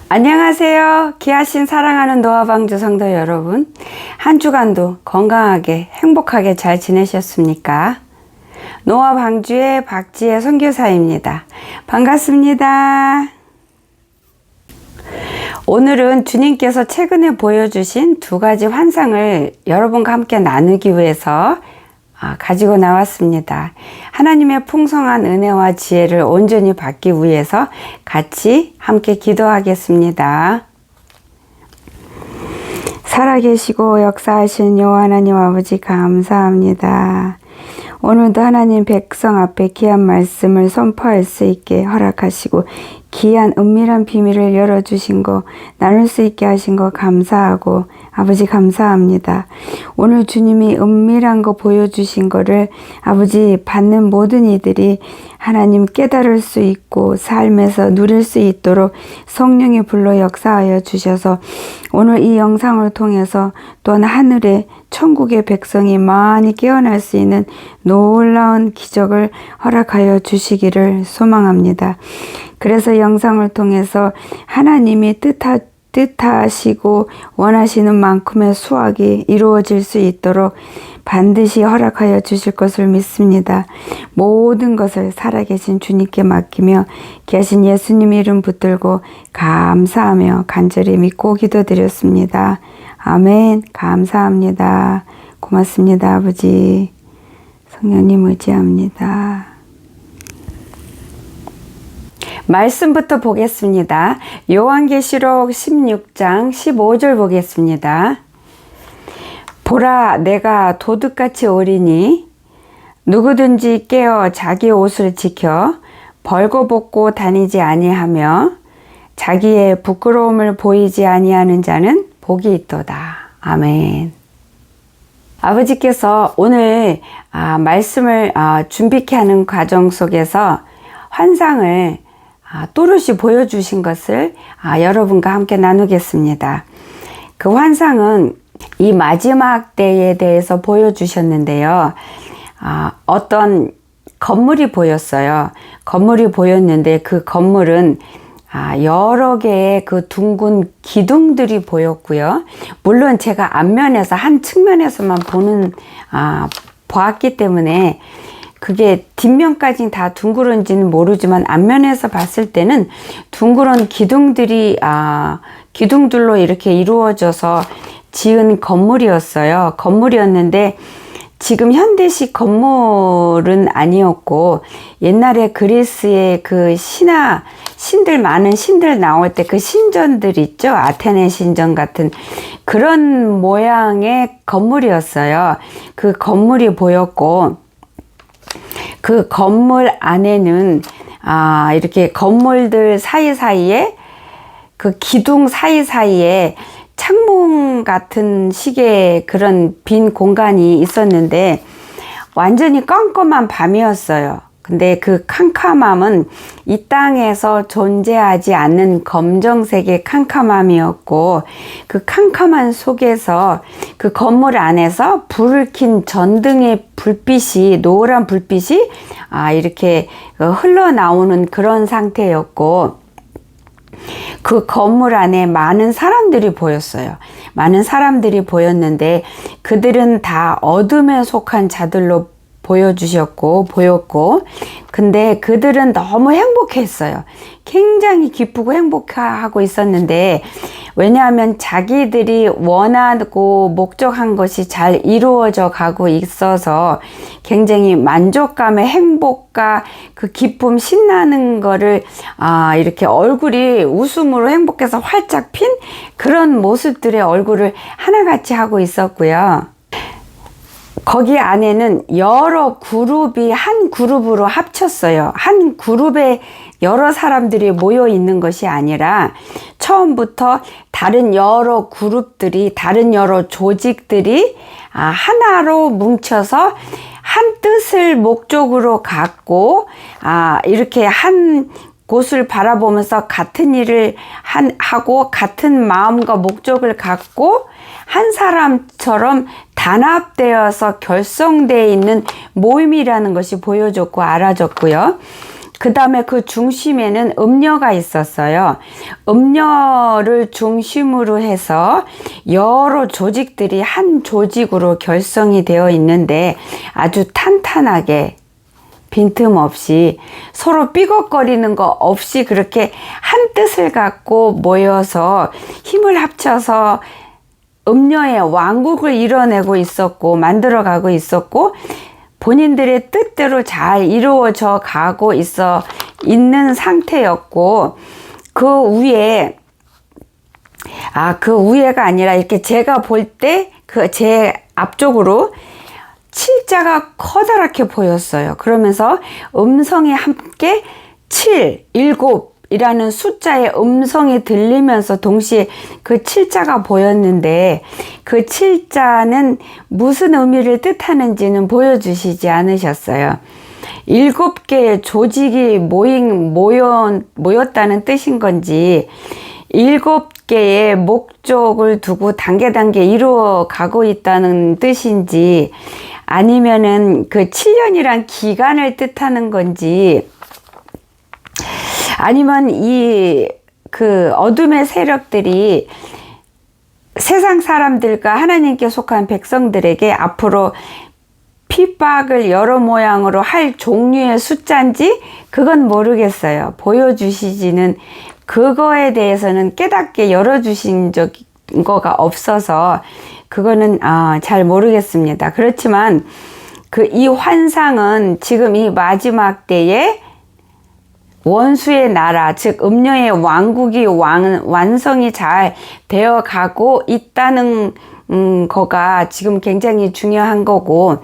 안녕하세요. 귀하신 사랑하는 노아방주 성도 여러분, 한 주간도 건강하게 행복하게 잘 지내셨습니까? 노아방주의 박지혜 선교사입니다. 반갑습니다. 오늘은 주님께서 최근에 보여주신 두 가지 환상을 여러분과 함께 나누기 위해서 가지고 나왔습니다. 하나님의 풍성한 은혜와 지혜를 온전히 받기 위해서 같이 함께 기도하겠습니다. 살아계시고 역사하신 여호와 하나님 아버지 감사합니다. 오늘도 하나님 백성 앞에 귀한 말씀을 선포할 수 있게 허락하시고 귀한 은밀한 비밀을 열어주신 거 나눌 수 있게 하신 거 감사하고 아버지 감사합니다. 오늘 주님이 은밀한 거 보여주신 거를 아버지 받는 모든 이들이 하나님 깨달을 수 있고 삶에서 누릴 수 있도록 성령이 불러 역사하여 주셔서 오늘 이 영상을 통해서 또한 하늘의 천국의 백성이 많이 깨어날 수 있는 놀라운 기적을 허락하여 주시기를 소망합니다. 그래서 영상을 통해서 하나님이 뜻하시고 원하시는 만큼의 수확이 이루어질 수 있도록 반드시 허락하여 주실 것을 믿습니다. 모든 것을 살아계신 주님께 맡기며 계신 예수님 이름 붙들고 감사하며 간절히 믿고 기도드렸습니다. 아멘. 감사합니다. 고맙습니다. 아버지. 성령님 의지합니다. 말씀부터 보겠습니다. 요한계시록 16장 15절 보겠습니다. 보라, 내가 도둑같이 오리니 누구든지 깨어 자기 옷을 지켜 벌거벗고 다니지 아니하며 자기의 부끄러움을 보이지 아니하는 자는 복이 있도다. 아멘. 아버지께서 오늘 말씀을 준비케 하는 과정 속에서 환상을 또렷이 보여주신 것을 여러분과 함께 나누겠습니다. 그 환상은 이 마지막 때에 대해서 보여주셨는데요. 어떤 건물이 보였어요. 건물이 보였는데 그 건물은 여러 개의 그 둥근 기둥들이 보였고요. 물론 제가 앞면에서 한 측면에서만 보았기 때문에 그게 뒷면까지 다 둥그런지는 모르지만 앞면에서 봤을 때는 둥그런 기둥들이 기둥들로 이렇게 이루어져서 지은 건물이었어요. 건물이었는데 지금 현대식 건물은 아니었고 옛날에 그리스의 그 신들 많은 신들 나올 때 그 신전들 있죠. 아테네 신전 같은 그런 모양의 건물이었어요. 그 건물이 보였고 그 건물 안에는 이렇게 건물들 사이사이에 그 기둥 사이사이에 창문 같은 식의 그런 빈 공간이 있었는데 완전히 껌껌한 밤이었어요. 근데 그 캄캄함은 이 땅에서 존재하지 않는 검정색의 캄캄함이었고 그 캄캄한 속에서 그 건물 안에서 불을 킨 전등의 불빛이 노란 불빛이 이렇게 흘러나오는 그런 상태였고 그 건물 안에 많은 사람들이 보였어요. 많은 사람들이 보였는데 그들은 다 어둠에 속한 자들로 보였고 근데 그들은 너무 행복했어요. 굉장히 기쁘고 행복하고 있었는데 왜냐하면 자기들이 원하고 목적한 것이 잘 이루어져 가고 있어서 굉장히 만족감의 행복과 그 기쁨 신나는 거를 이렇게 얼굴이 웃음으로 행복해서 활짝 핀 그런 모습들의 얼굴을 하나같이 하고 있었고요. 거기 안에는 여러 그룹이 한 그룹으로 합쳤어요. 한 그룹에 여러 사람들이 모여 있는 것이 아니라 처음부터 다른 여러 그룹들이 다른 여러 조직들이 하나로 뭉쳐서 한 뜻을 목적으로 갖고 이렇게 한 곳을 바라보면서 같은 일을 하고 같은 마음과 목적을 갖고 한 사람처럼 단합되어서 결성되어 있는 모임이라는 것이 보여졌고 알아졌고요. 그 다음에 그 중심에는 음녀가 있었어요. 음녀를 중심으로 해서 여러 조직들이 한 조직으로 결성이 되어 있는데 아주 탄탄하게 빈틈없이 서로 삐걱거리는 거 없이 그렇게 한 뜻을 갖고 모여서 힘을 합쳐서 음녀의 왕국을 이뤄내고 있었고 만들어가고 있었고 본인들의 뜻대로 잘 이루어져 가고 있는 상태였고 그 위에가 아니라 이렇게 제가 볼 때 그 제 앞쪽으로 칠자가 커다랗게 보였어요. 그러면서 음성이 함께 7, 7이라는 숫자의 음성이 들리면서 동시에 그 칠자가 보였는데 그 칠자는 무슨 의미를 뜻하는지는 보여주시지 않으셨어요. 7개의 조직이 모였다는 뜻인 건지 7개의 목적을 두고 단계 이루어 가고 있다는 뜻인지 아니면은 그 7년이란 기간을 뜻하는 건지 아니면 그 어둠의 세력들이 세상 사람들과 하나님께 속한 백성들에게 앞으로 핍박을 여러 모양으로 할 종류의 숫자인지 그건 모르겠어요. 보여주시지는 그거에 대해서는 깨닫게 열어주신 거가 없어서 그거는 잘 모르겠습니다. 그렇지만 이 환상은 지금 이 마지막 때에 원수의 나라, 즉 음녀의 왕국이 완성이 잘 되어 가고 있다는 거가 지금 굉장히 중요한 거고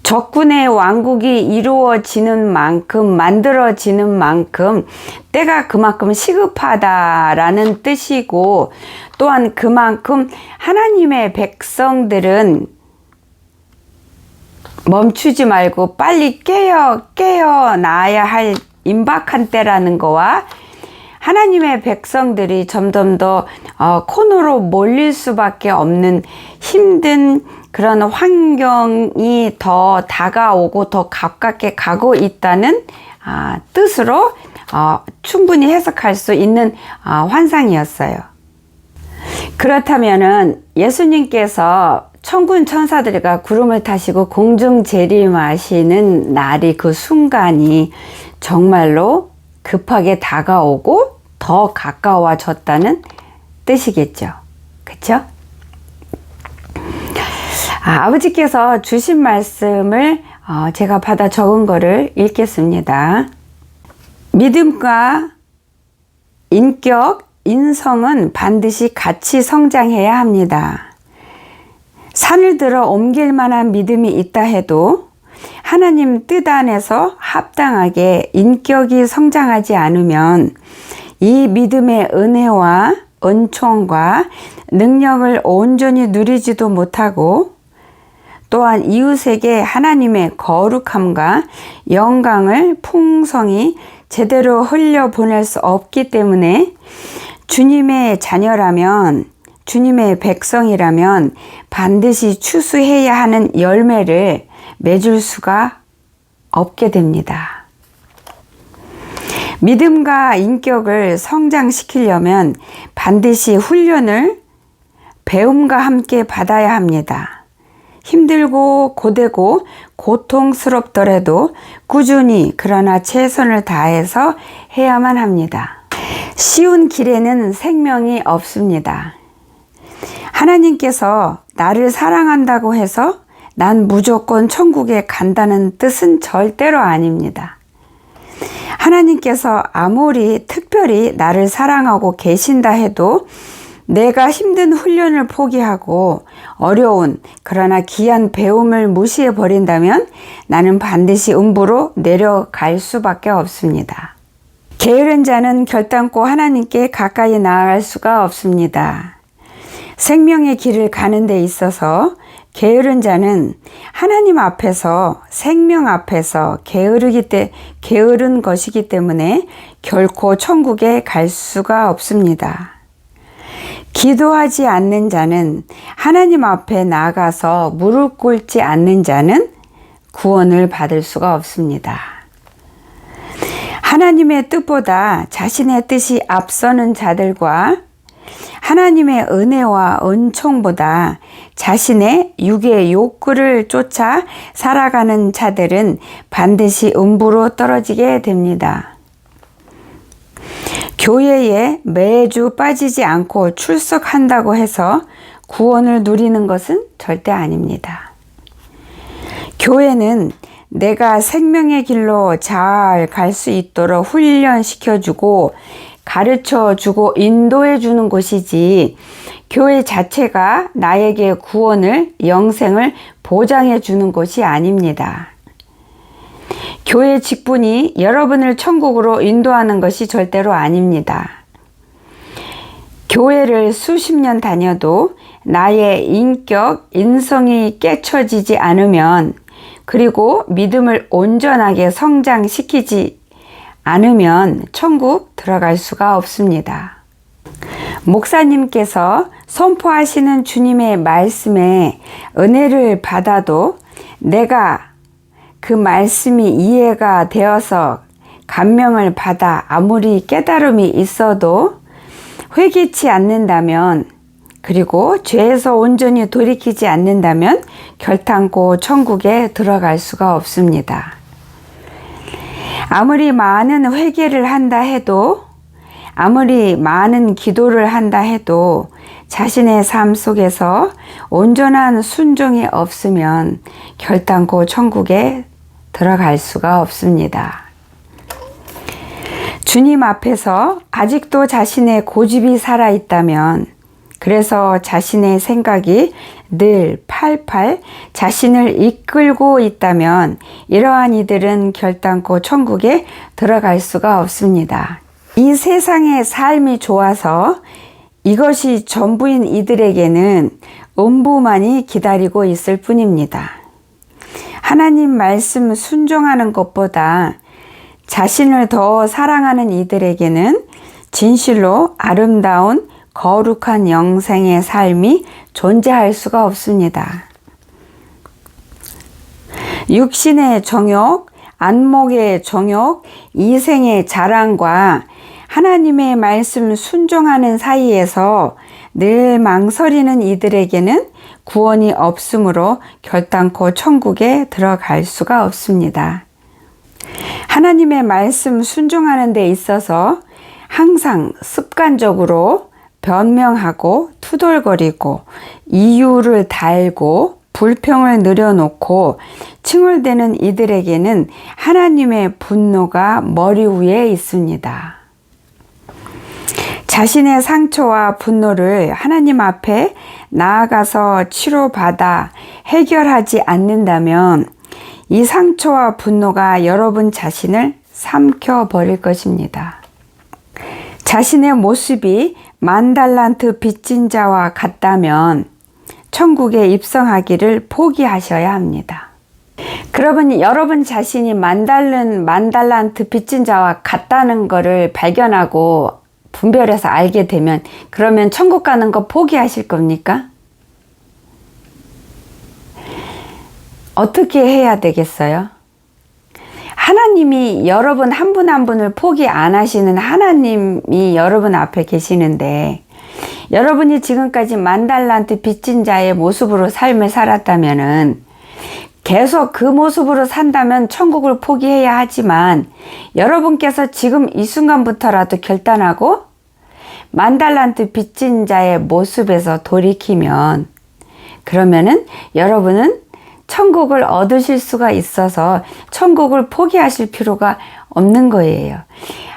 적군의 왕국이 이루어지는 만큼 만들어지는 만큼 때가 그만큼 시급하다라는 뜻이고 또한 그만큼 하나님의 백성들은 멈추지 말고 빨리 깨어나야 할 임박한 때라는 거와 하나님의 백성들이 점점 더 코너로 몰릴 수밖에 없는 힘든 그런 환경이 더 다가오고 더 가깝게 가고 있다는 뜻으로 충분히 해석할 수 있는 환상이었어요. 그렇다면은 예수님께서 천군 천사들과 구름을 타시고 공중 재림하시는 날이 그 순간이 정말로 급하게 다가오고 더 가까워졌다는 뜻이겠죠. 그쵸? 아버지께서 주신 말씀을 제가 받아 적은 거를 읽겠습니다. 믿음과 인격, 인성은 반드시 같이 성장해야 합니다. 산을 들어 옮길 만한 믿음이 있다 해도 하나님 뜻 안에서 합당하게 인격이 성장하지 않으면 이 믿음의 은혜와 은총과 능력을 온전히 누리지도 못하고 또한 이웃에게 하나님의 거룩함과 영광을 풍성히 제대로 흘려보낼 수 없기 때문에 주님의 자녀라면 주님의 백성이라면 반드시 추수해야 하는 열매를 맺을 수가 없게 됩니다. 믿음과 인격을 성장시키려면 반드시 훈련을 배움과 함께 받아야 합니다. 힘들고 고되고 고통스럽더라도 꾸준히 그러나 최선을 다해서 해야만 합니다. 쉬운 길에는 생명이 없습니다. 하나님께서 나를 사랑한다고 해서 난 무조건 천국에 간다는 뜻은 절대로 아닙니다. 하나님께서 아무리 특별히 나를 사랑하고 계신다 해도 내가 힘든 훈련을 포기하고 어려운 그러나 귀한 배움을 무시해 버린다면 나는 반드시 음부로 내려갈 수밖에 없습니다. 게으른 자는 결단코 하나님께 가까이 나아갈 수가 없습니다. 생명의 길을 가는 데 있어서 게으른 자는 하나님 앞에서 생명 앞에서 게으른 것이기 때문에 결코 천국에 갈 수가 없습니다. 기도하지 않는 자는 하나님 앞에 나가서 무릎 꿇지 않는 자는 구원을 받을 수가 없습니다. 하나님의 뜻보다 자신의 뜻이 앞서는 자들과 하나님의 은혜와 은총보다 자신의 육의 욕구를 쫓아 살아가는 자들은 반드시 음부로 떨어지게 됩니다. 교회에 매주 빠지지 않고 출석한다고 해서 구원을 누리는 것은 절대 아닙니다. 교회는 내가 생명의 길로 잘 갈 수 있도록 훈련시켜주고 가르쳐주고 인도해주는 곳이지, 교회 자체가 나에게 구원을, 영생을 보장해주는 곳이 아닙니다. 교회 직분이 여러분을 천국으로 인도하는 것이 절대로 아닙니다. 교회를 수십 년 다녀도 나의 인격, 인성이 깨쳐지지 않으면, 그리고 믿음을 온전하게 성장시키지 않으면 천국 들어갈 수가 없습니다. 목사님께서 선포하시는 주님의 말씀에 은혜를 받아도 내가 그 말씀이 이해가 되어서 감명을 받아 아무리 깨달음이 있어도 회개치 않는다면, 그리고 죄에서 온전히 돌이키지 않는다면 결탄코 천국에 들어갈 수가 없습니다. 아무리 많은 회개를 한다 해도, 아무리 많은 기도를 한다 해도 자신의 삶 속에서 온전한 순종이 없으면 결단코 천국에 들어갈 수가 없습니다. 주님 앞에서 아직도 자신의 고집이 살아있다면, 그래서 자신의 생각이 늘 팔팔 자신을 이끌고 있다면 이러한 이들은 결단코 천국에 들어갈 수가 없습니다. 이 세상의 삶이 좋아서 이것이 전부인 이들에게는 음부만이 기다리고 있을 뿐입니다. 하나님 말씀 순종하는 것보다 자신을 더 사랑하는 이들에게는 진실로 아름다운 거룩한 영생의 삶이 존재할 수가 없습니다. 육신의 정욕, 안목의 정욕, 이생의 자랑과 하나님의 말씀 순종하는 사이에서 늘 망설이는 이들에게는 구원이 없으므로 결단코 천국에 들어갈 수가 없습니다. 하나님의 말씀 순종하는 데 있어서 항상 습관적으로 변명하고 투덜거리고 이유를 달고 불평을 늘여놓고 칭얼대는 이들에게는 하나님의 분노가 머리 위에 있습니다. 자신의 상처와 분노를 하나님 앞에 나아가서 치료받아 해결하지 않는다면 이 상처와 분노가 여러분 자신을 삼켜버릴 것입니다. 자신의 모습이 10,000달란트 빚진 자와 같다면 천국에 입성하기를 포기하셔야 합니다. 그러면 여러분 자신이 10,000달란트 빚진 자와 같다는 것을 발견하고 분별해서 알게 되면, 그러면 천국 가는 거 포기하실 겁니까? 어떻게 해야 되겠어요? 하나님이 여러분 한 분 한 분을 포기 안 하시는 하나님이 여러분 앞에 계시는데, 여러분이 지금까지 10,000달란트 빚진 자의 모습으로 삶을 살았다면은, 계속 그 모습으로 산다면 천국을 포기해야 하지만, 여러분께서 지금 이 순간부터라도 결단하고 10,000달란트 빚진 자의 모습에서 돌이키면, 그러면은 여러분은 천국을 얻으실 수가 있어서 천국을 포기하실 필요가 없는 거예요.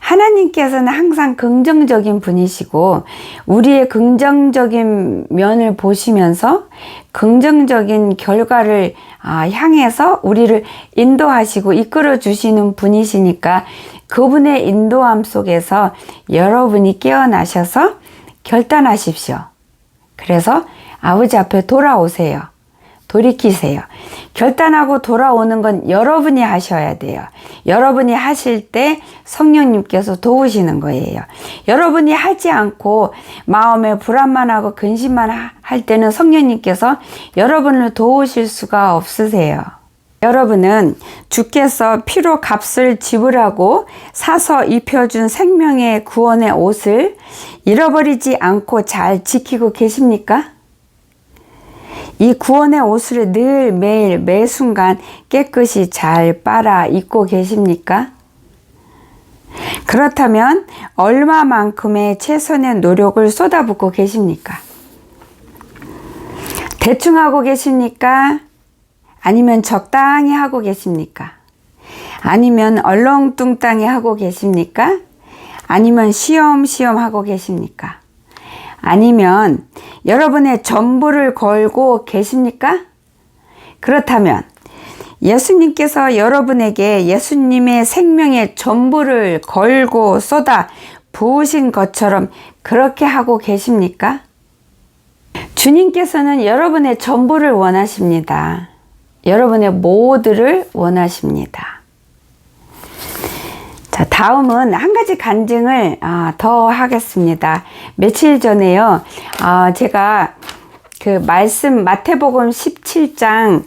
하나님께서는 항상 긍정적인 분이시고, 우리의 긍정적인 면을 보시면서 긍정적인 결과를 향해서 우리를 인도하시고 이끌어 주시는 분이시니까, 그분의 인도함 속에서 여러분이 깨어나셔서 결단하십시오. 그래서 아버지 앞에 돌아오세요. 돌이키세요. 결단하고 돌아오는 건 여러분이 하셔야 돼요. 여러분이 하실 때 성령님께서 도우시는 거예요. 여러분이 하지 않고 마음에 불안만 하고 근심만 할 때는 성령님께서 여러분을 도우실 수가 없으세요. 여러분은 주께서 피로 값을 지불하고 사서 입혀준 생명의 구원의 옷을 잃어버리지 않고 잘 지키고 계십니까? 이 구원의 옷을 늘 매일 매 순간 깨끗이 잘 빨아 입고 계십니까? 그렇다면 얼마만큼의 최선의 노력을 쏟아붓고 계십니까? 대충 하고 계십니까? 아니면 적당히 하고 계십니까? 아니면 얼렁뚱땅히 하고 계십니까? 아니면 쉬엄쉬엄 하고 계십니까? 아니면 여러분의 전부를 걸고 계십니까? 그렇다면 예수님께서 여러분에게 예수님의 생명의 전부를 걸고 쏟아 부으신 것처럼 그렇게 하고 계십니까? 주님께서는 여러분의 전부를 원하십니다. 여러분의 모두를 원하십니다. 자, 다음은 한 가지 간증을 더 하겠습니다. 며칠 전에요, 제가 그 말씀 마태복음 17장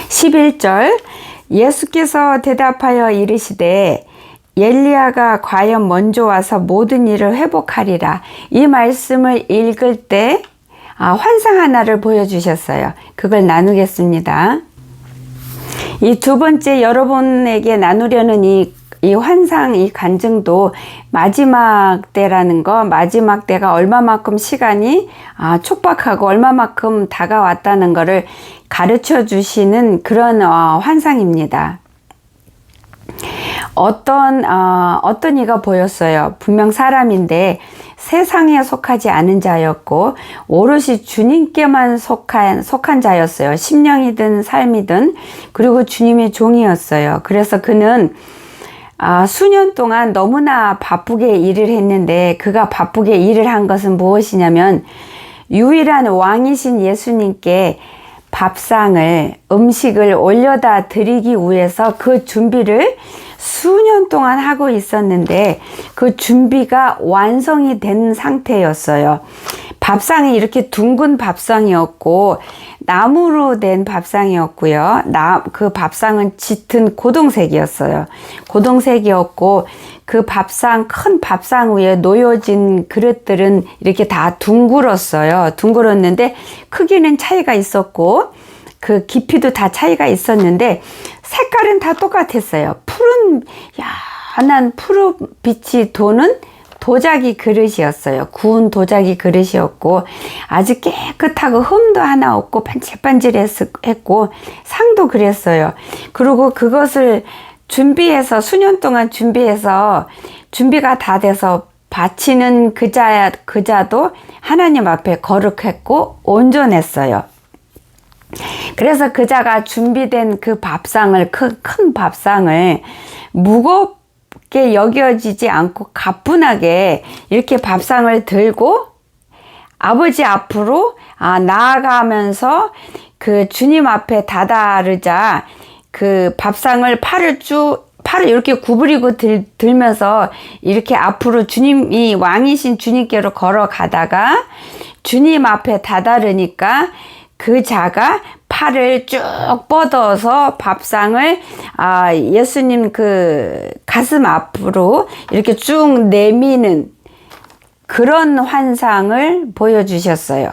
11절 예수께서 대답하여 이르시되 엘리야가 과연 먼저 와서 모든 일을 회복하리라. 이 말씀을 읽을 때 환상 하나를 보여주셨어요. 그걸 나누겠습니다. 이 두 번째 여러분에게 나누려는 이 환상, 이 간증도 마지막 때라는 거, 마지막 때가 얼마만큼 시간이 촉박하고 얼마만큼 다가왔다는 거를 가르쳐 주시는 그런 환상입니다. 어떤 이가 보였어요. 분명 사람인데 세상에 속하지 않은 자였고 오롯이 주님께만 속한 자였어요. 심령이든 삶이든. 그리고 주님의 종이었어요. 그래서 그는 수년 동안 너무나 바쁘게 일을 했는데 그가 바쁘게 일을 한 것은 무엇이냐면 유일한 왕이신 예수님께 밥상을, 음식을 올려다 드리기 위해서 그 준비를 수년 동안 하고 있었는데 그 준비가 완성이 된 상태였어요. 밥상이 이렇게 둥근 밥상이었고 나무로 된 밥상이었고요. 그 밥상은 짙은 고동색이었어요. 고동색이었고 그 밥상, 큰 밥상 위에 놓여진 그릇들은 이렇게 다 둥글었어요. 둥글었는데 크기는 차이가 있었고 그 깊이도 다 차이가 있었는데 색깔은 다 똑같았어요. 푸른 연한 푸른빛이 도는 도자기 그릇이었어요. 구운 도자기 그릇이었고 아주 깨끗하고 흠도 하나 없고 반질반질했고 상도 그랬어요. 그리고 그것을 준비해서 수년 동안 준비해서 준비가 다 돼서 바치는 그자도 하나님 앞에 거룩했고 온전했어요. 그래서 그자가 준비된 그 밥상을 큰 밥상을 무겁게 여겨지지 않고 가뿐하게 이렇게 밥상을 들고 아버지 앞으로 나아가면서 그 주님 앞에 다다르자 그 밥상을 팔을 이렇게 구부리고 들면서 이렇게 앞으로 주님이 왕이신 주님께로 걸어가다가 주님 앞에 다다르니까 그 자가 팔을 쭉 뻗어서 밥상을 예수님 그 가슴 앞으로 이렇게 쭉 내미는 그런 환상을 보여주셨어요.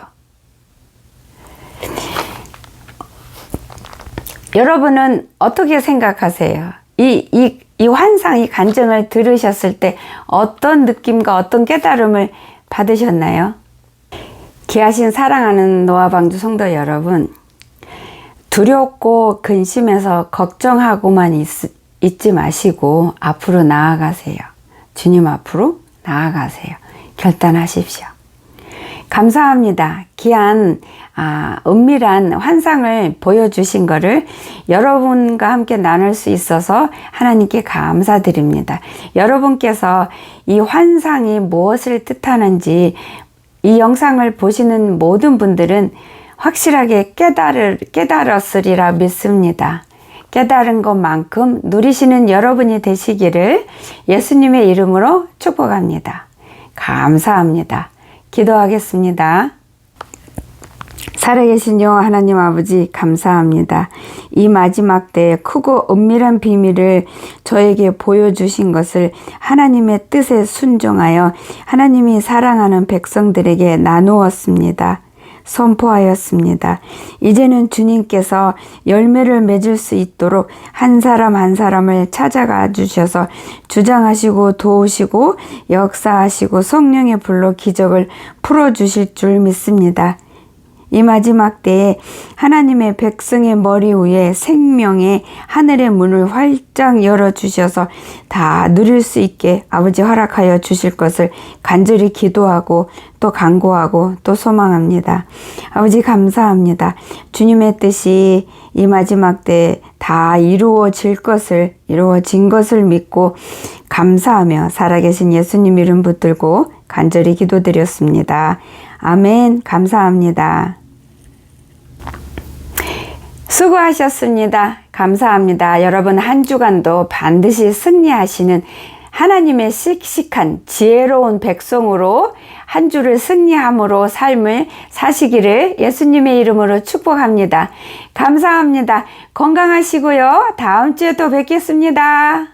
여러분은 어떻게 생각하세요? 이 환상, 이 간증을 들으셨을 때 어떤 느낌과 어떤 깨달음을 받으셨나요? 귀하신 사랑하는 노아방주 성도 여러분, 두렵고 근심해서 걱정하고만 있지 마시고 앞으로 나아가세요. 주님 앞으로 나아가세요. 결단하십시오. 감사합니다. 귀한 은밀한 환상을 보여주신 것을 여러분과 함께 나눌 수 있어서 하나님께 감사드립니다. 여러분께서 이 환상이 무엇을 뜻하는지 이 영상을 보시는 모든 분들은 확실하게 깨달았으리라 믿습니다. 깨달은 것만큼 누리시는 여러분이 되시기를 예수님의 이름으로 축복합니다. 감사합니다. 기도하겠습니다. 살아계신 여호와 하나님 아버지 감사합니다. 이 마지막 때에 크고 은밀한 비밀을 저에게 보여주신 것을 하나님의 뜻에 순종하여 하나님이 사랑하는 백성들에게 나누었습니다. 선포하였습니다. 이제는 주님께서 열매를 맺을 수 있도록 한 사람 한 사람을 찾아가 주셔서 주장하시고 도우시고 역사하시고 성령의 불로 기적을 풀어주실 줄 믿습니다. 이 마지막 때에 하나님의 백성의 머리 위에 생명의 하늘의 문을 활짝 열어주셔서 다 누릴 수 있게 아버지 허락하여 주실 것을 간절히 기도하고 또 간구하고 또 소망합니다. 아버지 감사합니다. 주님의 뜻이 이 마지막 때에 다 이루어진 것을 믿고 감사하며 살아계신 예수님 이름 붙들고 간절히 기도드렸습니다. 아멘. 감사합니다. 수고하셨습니다. 감사합니다. 여러분 한 주간도 반드시 승리하시는 하나님의 씩씩한 지혜로운 백성으로 한 주를 승리함으로 삶을 사시기를 예수님의 이름으로 축복합니다. 감사합니다. 건강하시고요. 다음 주에 또 뵙겠습니다.